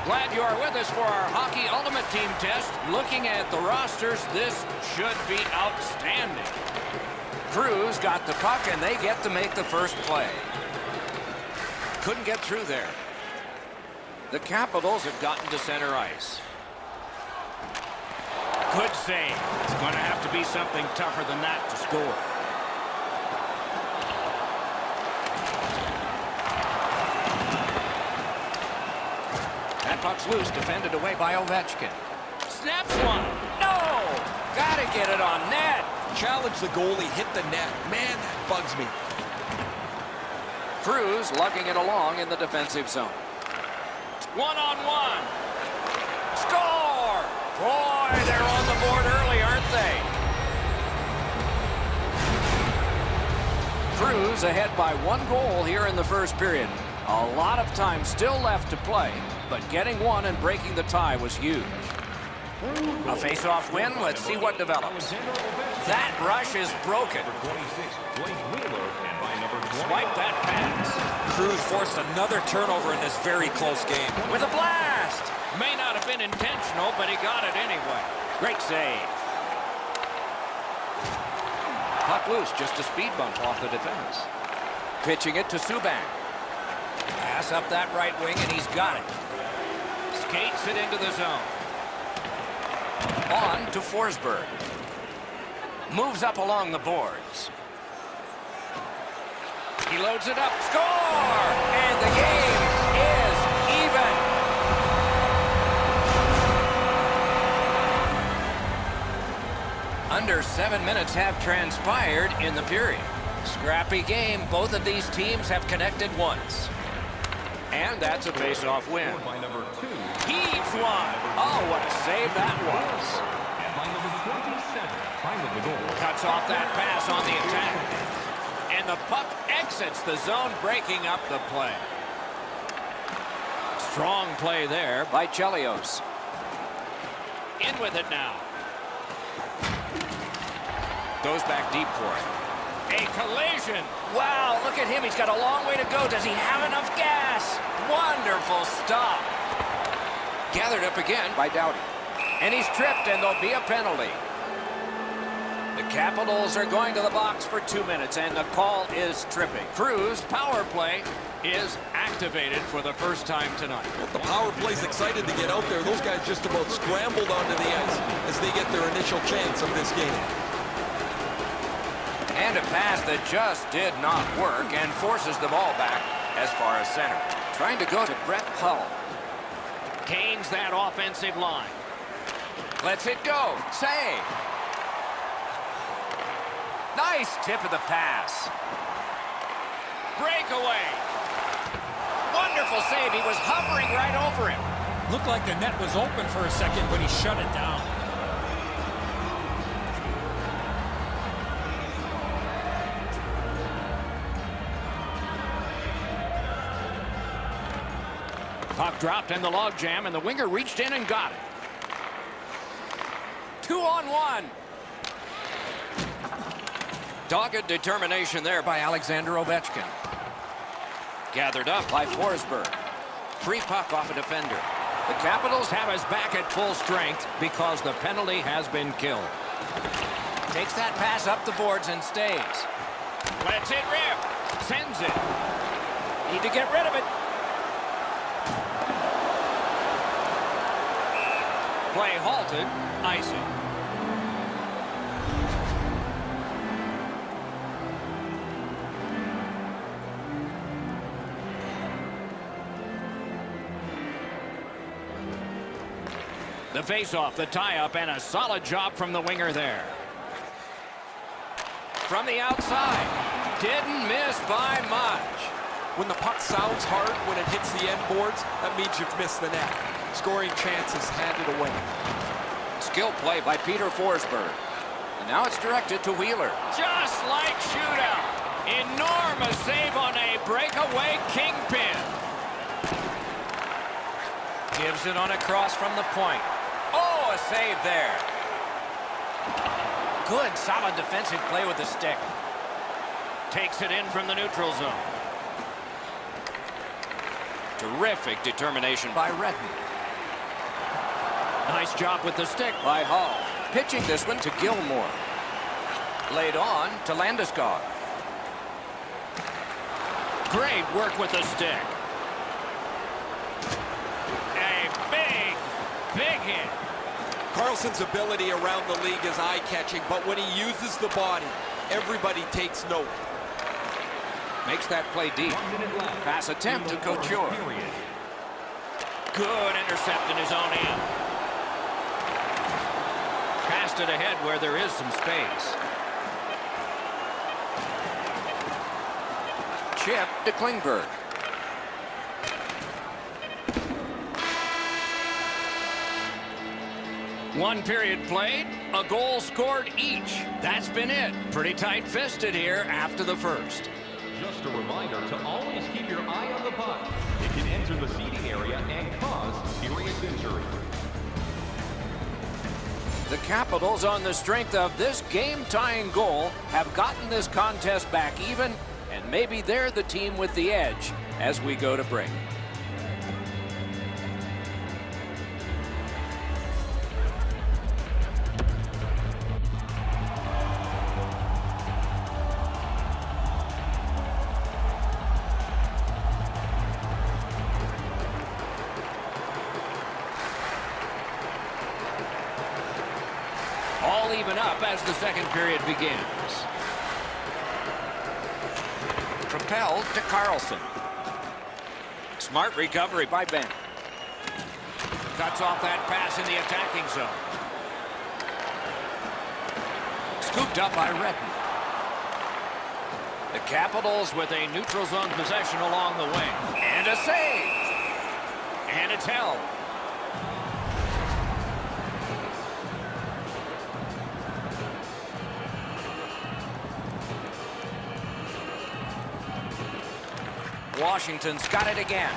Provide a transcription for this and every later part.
Glad you are with us for our Hockey Ultimate Team test. Looking at the rosters, this should be outstanding. Cruz got the puck, and they get to make the first play. Couldn't get through there. The Capitals have gotten to center ice. Good save. It's going to have to be something tougher than that to score. That puck's loose, defended away by Ovechkin. Snaps one. No! Gotta get it on net. Challenge the goalie, hit the net. Man, that bugs me. Cruz lugging it along in the defensive zone. One-on-one. Score! Boy, they're on the board early, aren't they? Cruz ahead by 1 goal here in the first period. A lot of time still left to play, but getting one and breaking the tie was huge. A face-off win. Let's see what develops. That rush is broken. Swipe that pass. Cruz forced another turnover in this very close game. With a blast! May not have been intentional, but he got it anyway. Great save. Puck loose, just a speed bump off the defense. Pitching it to Subban. Pass up that right wing, and he's got it. Skates it into the zone. On to Forsberg. Moves up along the boards. He loads it up. Score! And the game is even. Under 7 minutes have transpired in the period. Scrappy game. Both of these teams have connected once. And that's a face-off win. Heaves one. Oh, what a save that was. Cuts off that pass on the attack. And the puck exits the zone, breaking up the play. Strong play there by Chelios. In with it now. Goes back deep for it. A collision. Wow, look at him. He's got a long way to go. Does he have enough gas? Wonderful stop. Gathered up again by Doughty. And he's tripped, and there'll be a penalty. The Capitals are going to the box for 2 minutes, and the call is tripping. Cruz, power play, is activated for the first time tonight. Well, the power play's excited to get out there. Those guys just about scrambled onto the ice as they get their initial chance of this game. And a pass that just did not work and forces the ball back as far as center. Trying to go to Brett Hull. Gains that offensive line. Lets it go. Save. Nice tip of the pass. Breakaway. Wonderful save. He was hovering right over him. Looked like the net was open for a second, but he shut it down. Puck dropped in the logjam, and the winger reached in and got it. 2-on-1. Dogged determination there by Alexander Ovechkin. Gathered up by Forsberg. Free puck off a defender. The Capitals have us back at full strength because the penalty has been killed. Takes that pass up the boards and stays. Lets it rip. Sends it. Need to get rid of it. Play halted. Icing. The face-off, the tie-up, and a solid job from the winger there. From the outside. Didn't miss by much. When the puck sounds hard when it hits the end boards, that means you've missed the net. Scoring chances handed away. Skill play by Peter Forsberg. And now it's directed to Wheeler. Just like shootout. Enormous save on a breakaway kingpin. Gives it on a cross from the point. Oh, a save there. Good, solid defensive play with the stick. Takes it in from the neutral zone. Terrific determination by Redden. Nice job with the stick by Hall. Pitching this one to Gilmore. Laid on to Landeskog. Great work with the stick. A big hit. Carlson's ability around the league is eye-catching, but when he uses the body, everybody takes note. Makes that play deep. Pass attempt to Couture. Good intercept in his own end. Passed it ahead where there is some space. Chip to Klingberg. One period played, a goal scored each. That's been it. Pretty tight-fisted here after the first. Just a reminder to always keep your eye on the puck. It can enter the seating area and cause serious injury. The Capitals, on the strength of this game-tying goal, have gotten this contest back even, and maybe they're the team with the edge as we go to break. All even up as the second period begins. Propelled to Carlson. Smart recovery by Ben. Cuts off that pass in the attacking zone. Scooped up by Redden. The Capitals with a neutral zone possession along the wing. And a save. And it's held. Washington's got it again.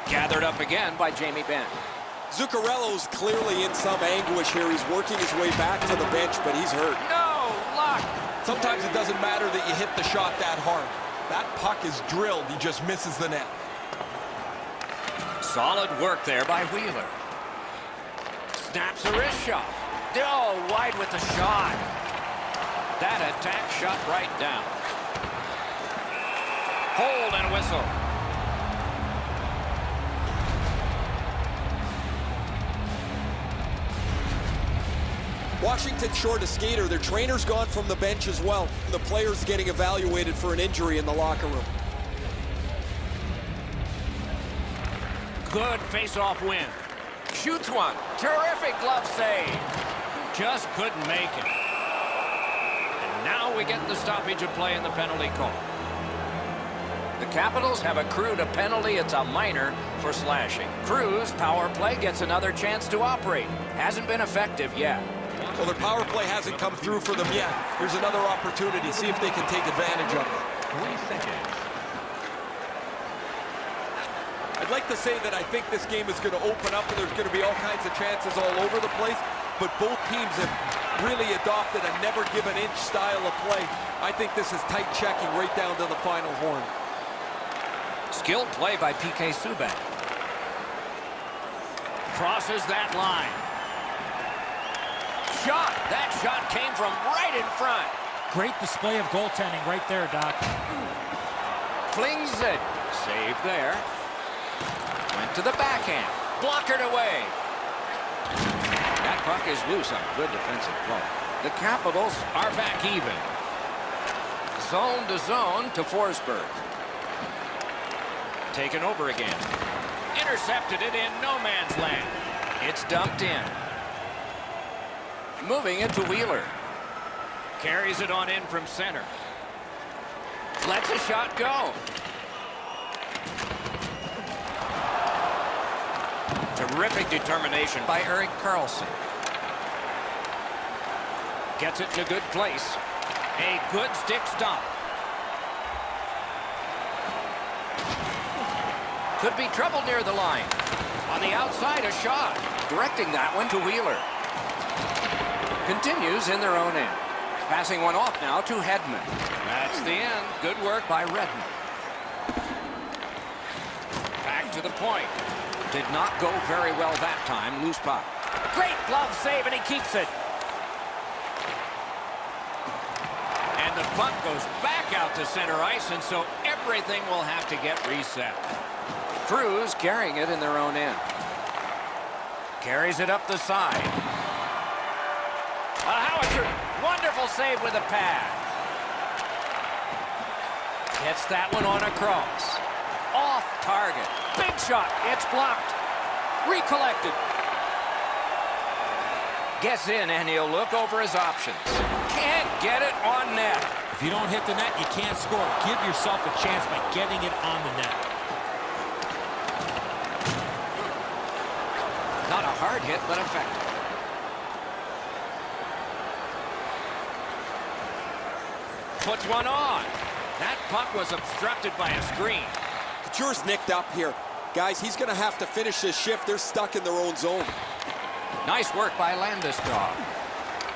Gathered up again by Jamie Benn. Zuccarello's clearly in some anguish here. He's working his way back to the bench, but he's hurt. No luck. Sometimes it doesn't matter that you hit the shot that hard. That puck is drilled. He just misses the net. Solid work there by Wheeler. Snaps a wrist shot. Oh, wide with the shot. That attack shot right down. Hold and whistle. Washington short a skater. Their trainer's gone from the bench as well. The player's getting evaluated for an injury in the locker room. Good face-off win. Shoots one. Terrific glove save. Just couldn't make it. And now we get the stoppage of play in the penalty call. The Capitals have accrued a penalty. It's a minor for slashing. Cruz, power play, gets another chance to operate. Hasn't been effective yet. Well, their power play hasn't come through for them yet. Here's another opportunity. See if they can take advantage of it. 3 seconds. I'd like to say that I think this game is going to open up and there's going to be all kinds of chances all over the place, but both teams have really adopted a never give an inch style of play. I think this is tight checking right down to the final horn. Skilled play by PK Subban. Crosses that line. Shot. That shot came from right in front. Great display of goaltending right there, Doc. Flings it. Save there. Went to the backhand. Blockered away. That puck is loose on good defensive play. The Capitals are back even. Zone to zone to Forsberg. Taken over again. Intercepted it in no man's land. It's dumped in. Moving it to Wheeler. Carries it on in from center. Lets a shot go. Terrific determination by Erik Karlsson. Gets it in a good place. A good stick stop. Could be trouble near the line. On the outside, a shot. Directing that one to Wheeler. Continues in their own end. Passing one off now to Hedman. That's the end. Good work by Redden. Back to to the point. Did not go very well that time. Loose puck. Great glove save, and he keeps it. And the puck goes back out to center ice, and so everything will have to get reset. Cruz carrying it in their own end. Carries it up the side. A howitzer. Wonderful save with a pad. Gets that one on a cross. Off target. Big shot. It's blocked. Recollected. Gets in, and he'll look over his options. Can't get it on net. If you don't hit the net, you can't score. Give yourself a chance by getting it on the net. Not a hard hit, but effective. Puts one on. That puck was obstructed by a screen. Couture's nicked up here. Guys, he's going to have to finish his shift. They're stuck in their own zone. Nice work by Landeskog.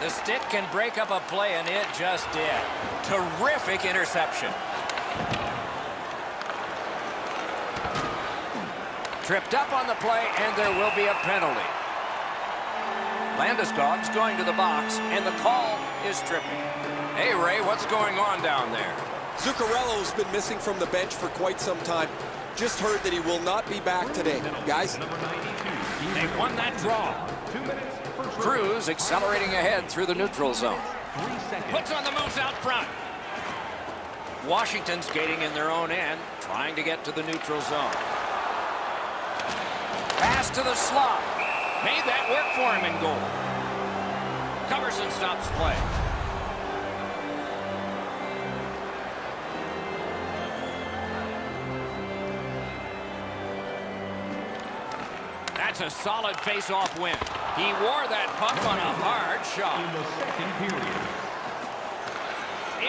The stick can break up a play, and it just did. Terrific interception. Tripped up on the play, and there will be a penalty. Landeskog's going to the box, and the call is tripping. Hey, Ray, what's going on down there? Zuccarello's been missing from the bench for quite some time. Just heard that he will not be back today. Guys, They won that draw. 2 minutes. First Cruz accelerating ahead through the neutral zone. 3 seconds. Puts on the moves out front. Washington skating in their own end, trying to get to the neutral zone. Pass to the slot. Made that work for him in goal. Covers and stops play. That's a solid face-off win. He wore that puck on a hard shot. In the second period.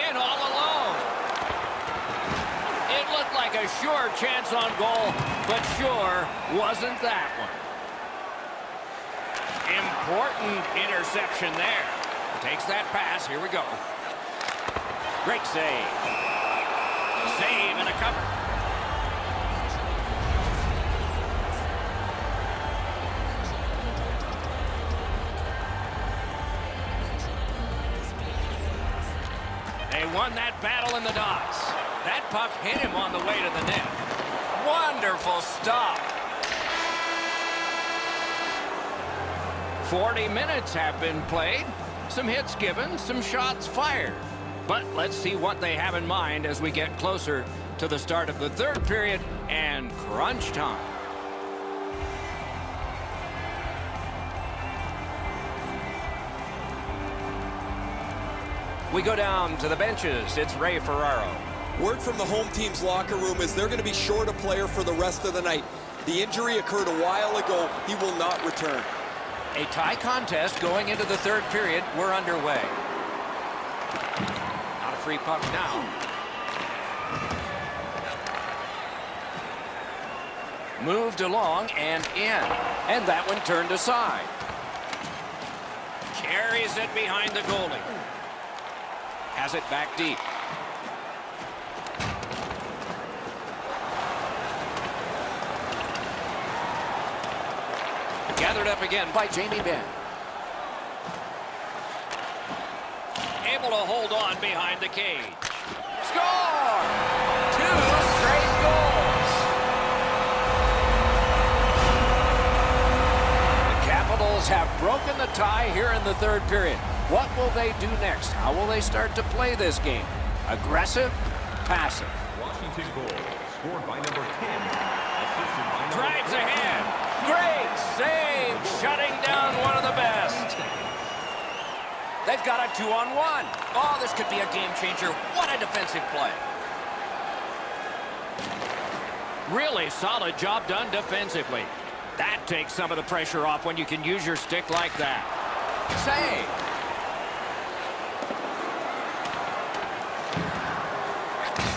In all alone. It looked like a sure chance on goal, but sure wasn't that one. Important interception there. Takes that pass. Here we go. Great save. Save and a cover. They won that battle in the dots. That puck hit him on the way to the net. Wonderful stop. 40 minutes have been played. Some hits given, some shots fired. But let's see what they have in mind as we get closer to the start of the third period and crunch time. We go down to the benches. It's Ray Ferraro. word from the home team's locker room is they're going to be short a player for the rest of the night. The injury occurred a while ago. He will not return. A tie contest going into the third period. We're underway. Not a free puck now. Moved along and in. And that one turned aside. Carries it behind the goalie. Has it back deep. Gathered up again by Jamie Benn. Able to hold on behind the cage. Score! 2 straight goals. The Capitals have broken the tie here in the third period. What will they do next? How will they start to play this game? Aggressive? Passive? Washington goal, scored by number 10. Assisted by number Drives ahead. Great save, shutting down one of the best. They've got a 2-on-1. Oh, this could be a game changer. What a defensive play. Really solid job done defensively. That takes some of the pressure off when you can use your stick like that. Save.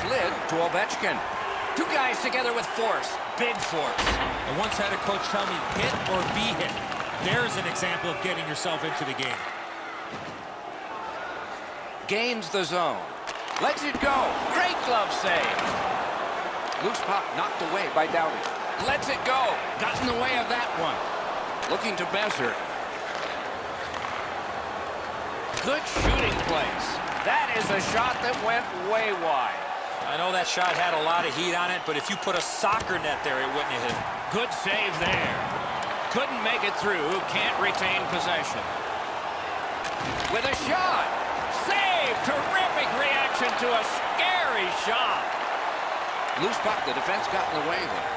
Slid to Ovechkin. 2 guys together with force. Big force. I once had a coach tell me, hit or be hit. There's an example of getting yourself into the game. Gains the zone. Lets it go. Great glove save. Loose puck knocked away by Doughty. Lets it go. Got in the way of that one. Looking to Besser. Good shooting place. That is a shot that went way wide. I know that shot had a lot of heat on it, but if you put a soccer net there, it wouldn't have hit. Good save there. Couldn't make it through. Can't retain possession. With a shot. Save. Terrific reaction to a scary shot. Loose puck. The defense got in the way there.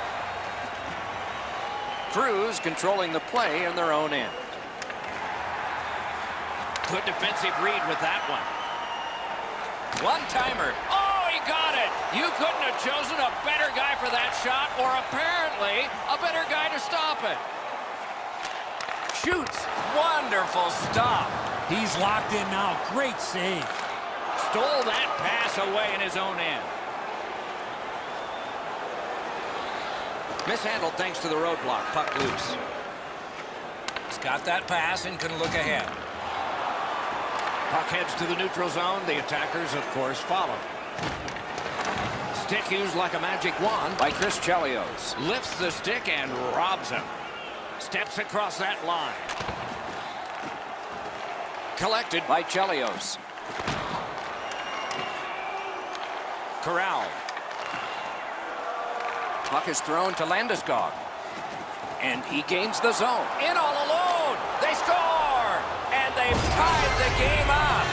Cruz controlling the play in their own end. Good defensive read with that one. One-timer. Oh, he got it. You couldn't have chosen a better guy for that shot, or apparently a better guy to stop it. Shoots. Wonderful stop. He's locked in now. Great save. Stole that pass away in his own end. Mishandled thanks to the roadblock. Puck loose. He's got that pass and can look ahead. Puck heads to the neutral zone. The attackers, of course, follow. Stick used like a magic wand by Chris Chelios. Lifts the stick and robs him. Steps across that line. Collected by Chelios. Corral. Puck is thrown to Landeskog. And he gains the zone. In all alone. They score! And they've tied the game up.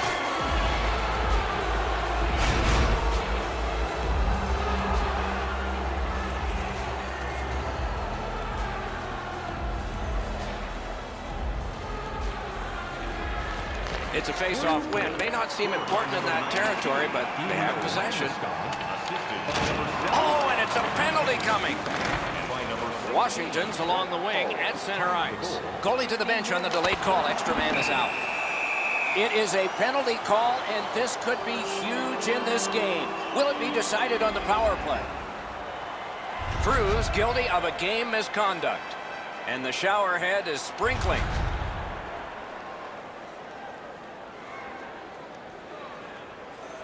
It's a face-off win. May not seem important in that territory, but they have possession. Oh, and it's a penalty coming. Washington's along the wing at center ice. Goalie to the bench on the delayed call. Extra man is out. It is a penalty call, and this could be huge in this game. Will it be decided on the power play? Cruz guilty of a game misconduct. And the shower head is sprinkling.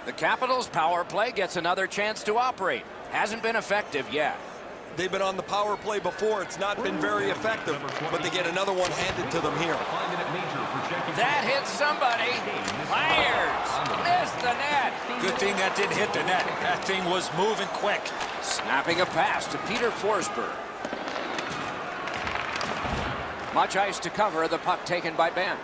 The Capitals' power play gets another chance to operate. Hasn't been effective yet. They've been on the power play before. It's not been very effective, but they get another one handed to them here. That hits somebody. Fires. Missed the net. Good thing that didn't hit the net. That thing was moving quick. Snapping a pass to Peter Forsberg. Much ice to cover. The puck taken by Ben.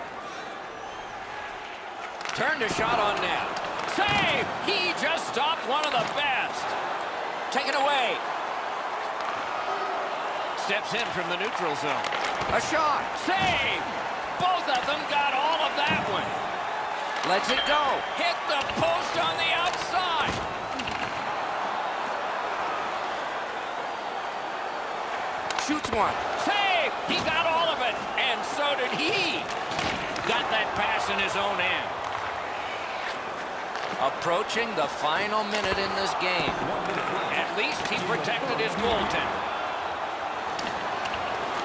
Turned a shot on net. Save! He just stopped one of the best. Taken away. Steps in from the neutral zone. A shot. Save! Both of them got all of that one. Lets it go. Hit the post on the outside. Shoots one. Save! He got all of it. And so did he. Got that pass in his own end. Approaching the final minute in this game. At least he protected his goaltender.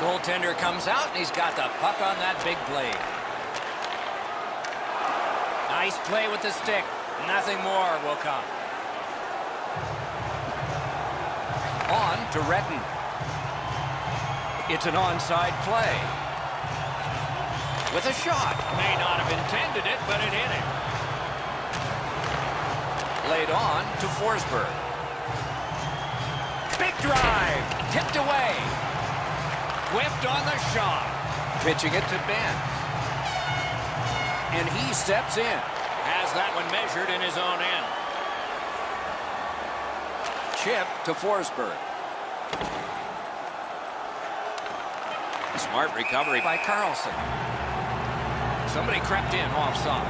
Goaltender comes out, and he's got the puck on that big blade. Nice play with the stick. Nothing more will come. On to Redden. It's an onside play. With a shot. May not have intended it, but it hit him. Laid on to Forsberg. Big drive. Tipped away. Whiffed on the shot. Pitching it to Ben. And he steps in. Has that one measured in his own end. Chip to Forsberg. Smart recovery by Carlson. Somebody crept in offside.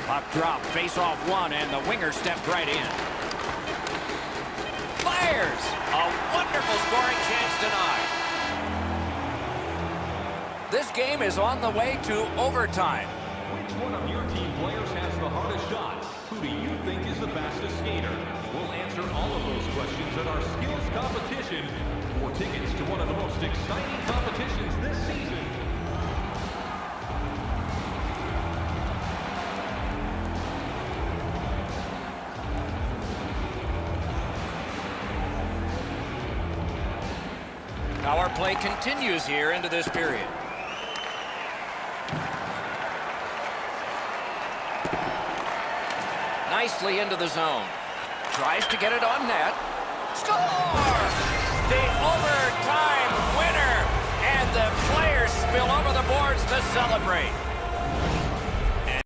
Puck drop, face off one, and the winger stepped right in. Fires! A wonderful scoring chance denied. This game is on the way to overtime. Which one of your team players has the hardest shot? Who do you think is the fastest skater? We'll answer all of those questions at our skills competition. For tickets to one of the most exciting competitions this season, Power play continues here into this period. Nicely into the zone. Tries to get it on net. Score! The overtime winner! And the players spill over the boards to celebrate.